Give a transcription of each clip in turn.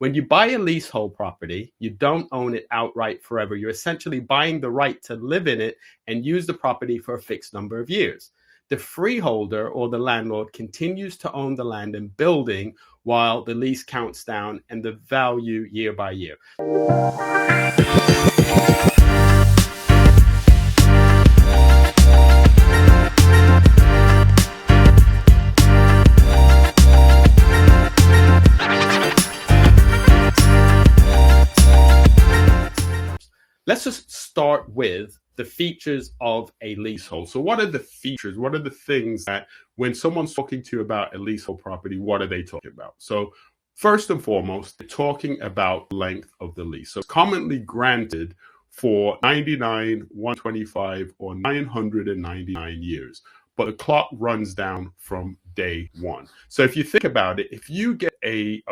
When you buy a leasehold property, you don't own it outright forever. You're essentially buying the right to live in it and use the property for a fixed number of years. The freeholder or the landlord continues to own the land and building while the lease counts down and the value year by year. Let's just start with the features of a leasehold. So what are the features? What are the things that when someone's talking to you about a leasehold property, what are they talking about? So first and foremost, they're talking about the length of the lease. So it's commonly granted for 99, 125, or 999 years. But the clock runs down from day one. So if you think about it, if you get a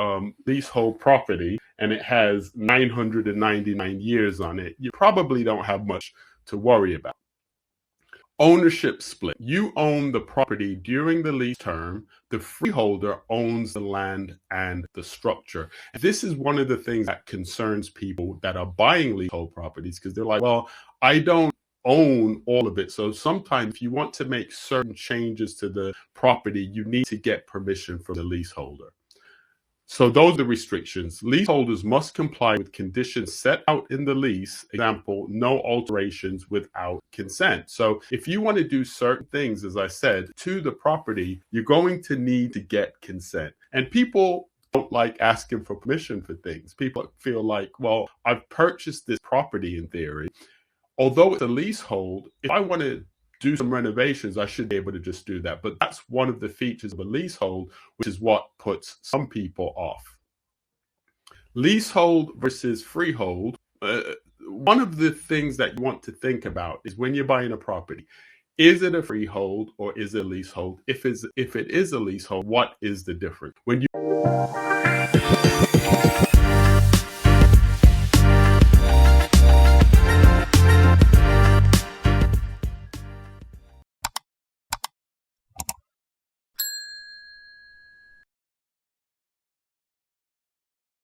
leasehold property and it has 999 years on it, you probably don't have much to worry about. Ownership split. You own the property during the lease term. The freeholder owns the land and the structure. And this is one of the things that concerns people that are buying leasehold properties, because they're like, well, I don't own all of it. So sometimes if you want to make certain changes to the property, you need to get permission from the leaseholder. So those are the restrictions. Leaseholders must comply with conditions set out in the lease. Example, no alterations without consent. So if you want to do certain things, as I said, to the property, you're going to need to get consent. And people don't like asking for permission for things. People feel like, well, I've purchased this property in theory. Although it's a leasehold, if I want to do some renovations, I should be able to just do that. But that's one of the features of a leasehold, which is what puts some people off. Leasehold versus freehold. One of the things that you want to think about is when you're buying a property, is it a freehold or is it a leasehold? If it is a leasehold, what is the difference? When you